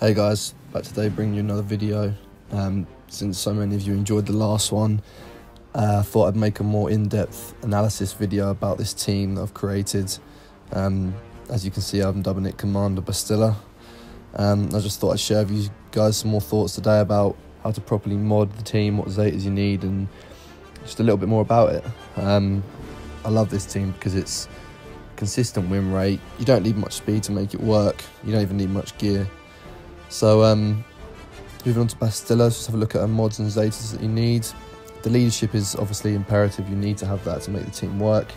Hey guys, back today bringing you another video. Since so many of you enjoyed the last one, I thought I'd make a more in-depth analysis video about this team that I've created. As you can see, I'm dubbing it Commander Bastilla. I just thought I'd share with you guys some more thoughts today about how to properly mod the team, what Zetas you need, and just a little bit more about it. I love this team because it's consistent win rate. You don't need much speed to make it work. You don't even need much gear. So moving on to Bastilla, just have a look at our mods and Zetas that you need. The leadership is obviously imperative. You need to have that to make the team work.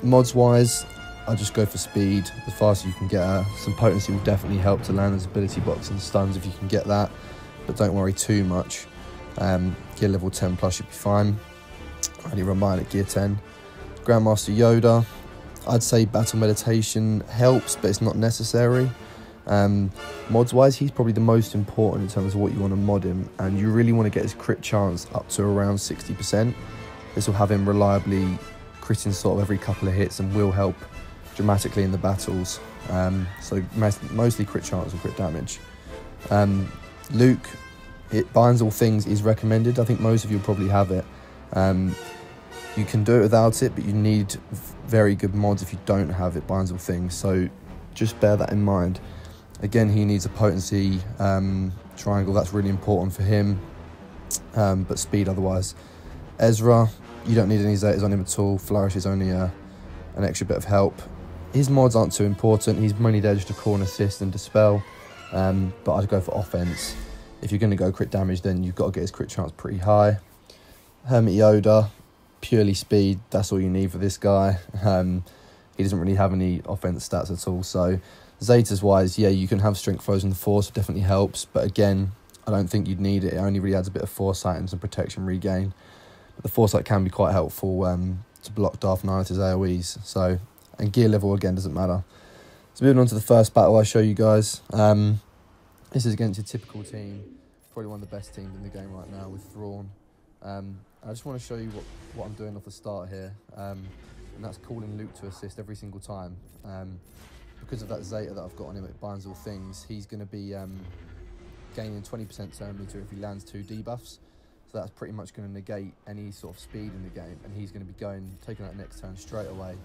Mods wise, I just go for speed. The faster you can get her. Some potency will definitely help to land those ability blocks and stuns if you can get that, but don't worry too much. Gear level 10 plus should be fine. Only run mine at gear 10. Grandmaster Yoda, I'd say battle meditation helps, but it's not necessary. Mods wise, he's probably the most important in terms of what you want to mod him, and you really want to get his crit chance up to around 60%. This will have him reliably critting sort of every couple of hits and will help dramatically in the battles. So mostly crit chance and crit damage. Luke, it binds all things is recommended. I think most of you will probably have it. You can do it without it, but you need very good mods if you don't have it binds all things, so just bear that in mind. Again, he needs a potency triangle, that's really important for him, but speed otherwise. Ezra, you don't need any Zetas on him at all. Flourish is only an extra bit of help. His mods aren't too important. He's mainly there just to call and assist and dispel, but I'd go for offense. If you're going to go crit damage, then you've got to get his crit chance pretty high. Hermit Yoda, purely speed, that's all you need for this guy. He doesn't really have any offense stats at all, so Zetas wise, yeah, you can have strength throws in the force, it definitely helps, but again, I don't think you'd need it. It only really adds a bit of foresight and some protection regain. But the foresight can be quite helpful to block Darth Traya's AoEs, so, and gear level again doesn't matter. So moving on to the first battle I show you guys. This is against a typical team, probably one of the best teams in the game right now with Thrawn. I just want to show you what I'm doing off the start here, and that's calling Luke to assist every single time. Because of that Zeta that I've got on him, it binds all things, he's going to be gaining 20% turn meter if he lands 2 debuffs, so that's pretty much going to negate any sort of speed in the game, and he's going to be taking that next turn straight away.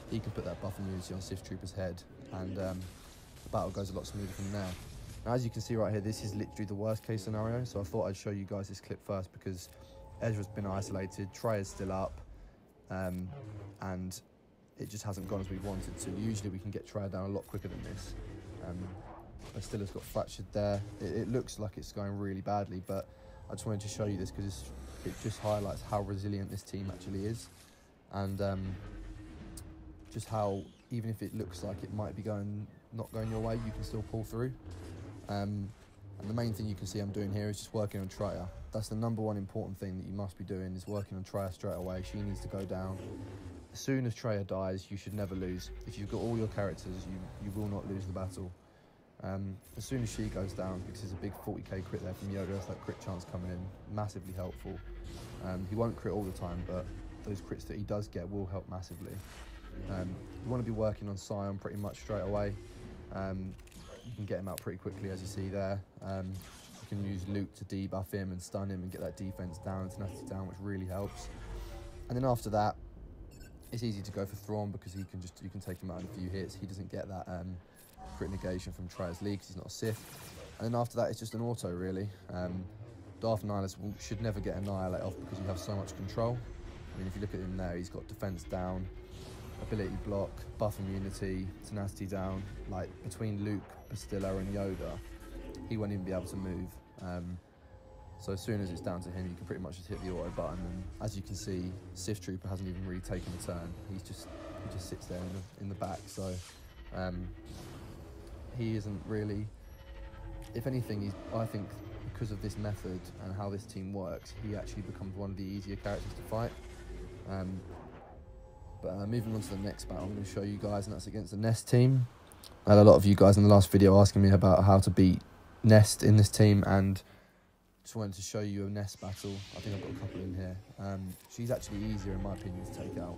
He can put that buff immunity on Sith Trooper's head, and the battle goes a lot smoother from there. Now, as you can see right here, this is literally the worst case scenario, so I thought I'd show you guys this clip first because Ezra's been isolated, Traya's still up, and it just hasn't gone as we wanted to. Usually we can get Traya down a lot quicker than this. Bastilla's got fractured there. It looks like it's going really badly, but I just wanted to show you this because it just highlights how resilient this team actually is, and just how even if it looks like it might be not going your way, you can still pull through. And the main thing you can see I'm doing here is just working on Traya. That's the #1 important thing that you must be doing, is working on Traya straight away. She needs to go down. As soon as Traya dies, you should never lose. If you've got all your characters, you will not lose the battle. As soon as she goes down, because there's a big 40k crit there from Yoda, that's that crit chance coming in, massively helpful. He won't crit all the time, but those crits that he does get will help massively. You want to be working on Sion pretty much straight away. You can get him out pretty quickly, as you see there. You can use Luke to debuff him and stun him and get that defense down and tenacity down, which really helps. And then after that, it's easy to go for Thrawn because you can take him out in a few hits. He doesn't get that crit negation from Traya's League because he's not a Sith. And then after that, it's just an auto, really. Darth Nihilus should never get Annihilate off because you have so much control. I mean, if you look at him there, he's got defense down, ability block, buff immunity, tenacity down. Like, between Luke, Bastilla and Yoda, he won't even be able to move. So as soon as it's down to him, you can pretty much just hit the auto button, and as you can see, Sith Trooper hasn't even really taken a turn. He just sits there in the back. So he isn't really. If anything, I think because of this method and how this team works, he actually becomes one of the easier characters to fight. But moving on to the next battle, I'm going to show you guys, and that's against the Nest team. I had a lot of you guys in the last video asking me about how to beat Nest in this team, and just wanted to show you a Nest battle. I think I've got a couple in here. She's actually easier, in my opinion, to take out.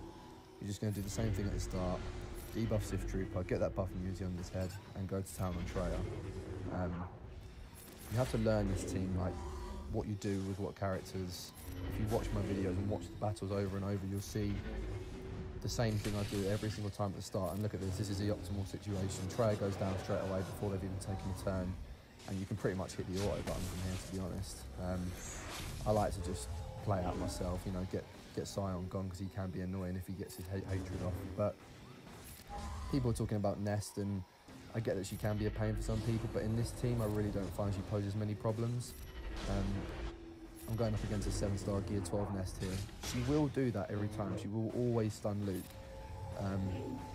You're just going to do the same thing at the start, debuff Sith Trooper, get that buff immunity on his head, and go to town on Traya. You have to learn this team, like what you do with what characters. If you watch my videos and watch the battles over and over, you'll see the same thing I do every single time at the start. And look at this is the optimal situation. Traya goes down straight away before they've even taken a turn, and you can pretty much hit the auto button from here, to be honest. I like to just play out myself, you know, get Sion gone, because he can be annoying if he gets his hatred off. But people are talking about Nest, and I get that she can be a pain for some people, but in this team I really don't find she poses many problems. I'm going up against a 7-star Gear 12 Nest here. She will do that every time. She will always stun Luke.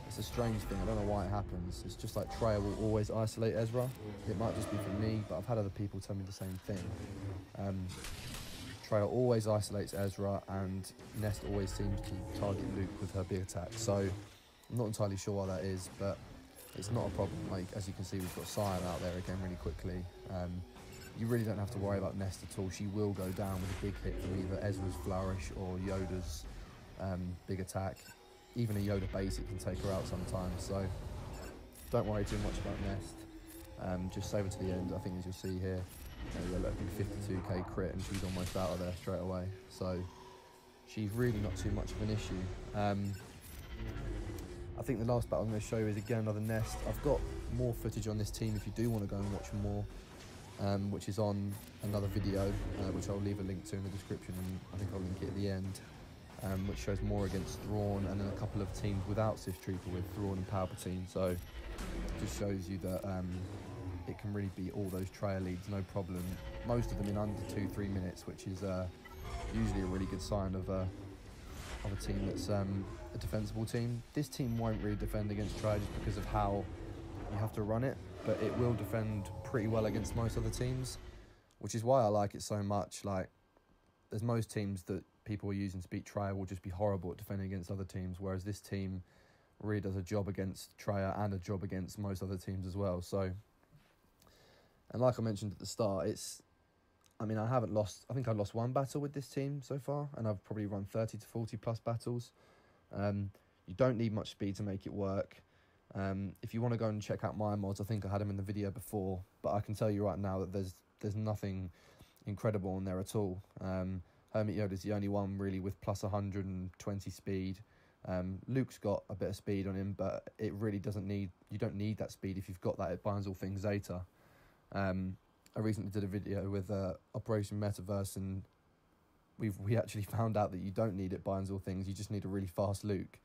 It's a strange thing, I don't know why it happens. It's just like Traya will always isolate Ezra. It might just be for me, but I've had other people tell me the same thing. Traya always isolates Ezra, and Nest always seems to target Luke with her big attack. So I'm not entirely sure why that is, but it's not a problem. Like, as you can see, we've got Sion out there again really quickly. You really don't have to worry about Nest at all. She will go down with a big hit from either Ezra's Flourish or Yoda's big attack. Even a Yoda basic can take her out sometimes, so don't worry too much about Nest. Just save her to the end. I think, as you'll see here, a 52k crit, and she's almost out of there straight away. So she's really not too much of an issue. I think the last battle I'm going to show you is again another Nest. I've got more footage on this team if you do want to go and watch more, which is on another video, which I'll leave a link to in the description, and I think I'll link it at the end, which shows more against Thrawn, and then a couple of teams without Sith Trooper with Thrawn and Palpatine. So it just shows you that it can really beat all those Traya leads, no problem. Most of them in under 2-3 minutes, which is usually a really good sign of a team that's a defensible team. This team won't really defend against Traya just because of how you have to run it, but it will defend pretty well against most other teams, which is why I like it so much. Like, there's most teams that people are using to beat Traya will just be horrible at defending against other teams, whereas this team really does a job against Traya and a job against most other teams as well. So, and like I mentioned at the start, I think I've lost one battle with this team so far, and I've probably run 30 to 40 plus battles. You don't need much speed to make it work. If you want to go and check out my mods, I think I had them in the video before, but I can tell you right now that there's nothing incredible on there at all. Hermit Yoda's the only one really with plus 120 speed. Luke's got a bit of speed on him, but it really you don't need that speed. If you've got that, it binds all things Zeta. I recently did a video with Operation Metaverse, and we actually found out that you don't need it binds all things. You just need a really fast Luke.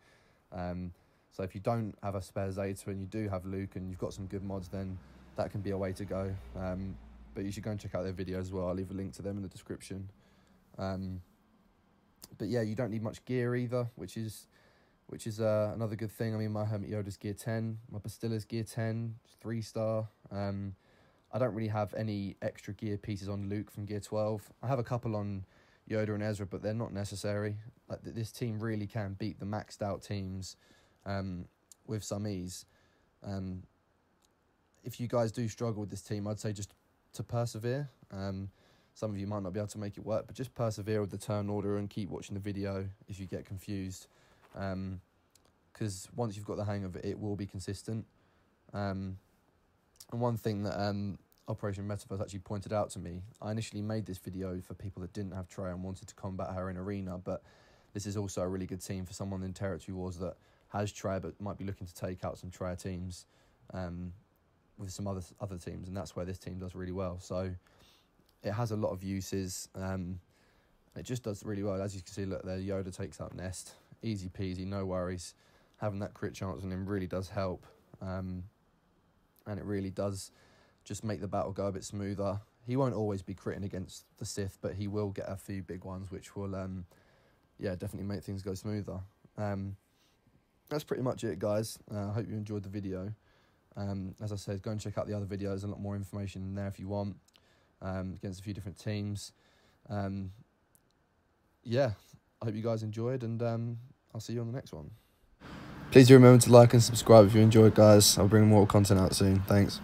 So if you don't have a spare Zeta and you do have Luke and you've got some good mods, then that can be a way to go. But you should go and check out their videos as well. I'll leave a link to them in the description. But yeah, you don't need much gear either, which is another good thing. I mean, my Hermit Yoda's gear 10, my Bastilla's gear 10, 3-star. I don't really have any extra gear pieces on Luke from gear 12. I have a couple on Yoda and Ezra, but they're not necessary. Like, this team really can beat the maxed out teams with some ease. If you guys do struggle with this team, I'd say just to persevere. Some of you might not be able to make it work, but just persevere with the turn order and keep watching the video if you get confused. Because once you've got the hang of it, it will be consistent. And one thing that Operation Metaverse actually pointed out to me, I initially made this video for people that didn't have Traya and wanted to combat her in Arena, but this is also a really good team for someone in Territory Wars that has Traya but might be looking to take out some Traya teams with some other teams, and that's where this team does really well. So it has a lot of uses. It just does really well. As you can see, look there, Yoda takes out Nest. Easy peasy, no worries. Having that crit chance on him really does help. And it really does just make the battle go a bit smoother. He won't always be critting against the Sith, but he will get a few big ones, which will, definitely make things go smoother. That's pretty much it, guys. I hope you enjoyed the video. As I said, go and check out the other videos. A lot more information in there if you want, against a few different teams. I hope you guys enjoyed, and I'll see you on the next one. Please do remember to like and subscribe if you enjoyed, guys. I'll bring more content out soon. Thanks.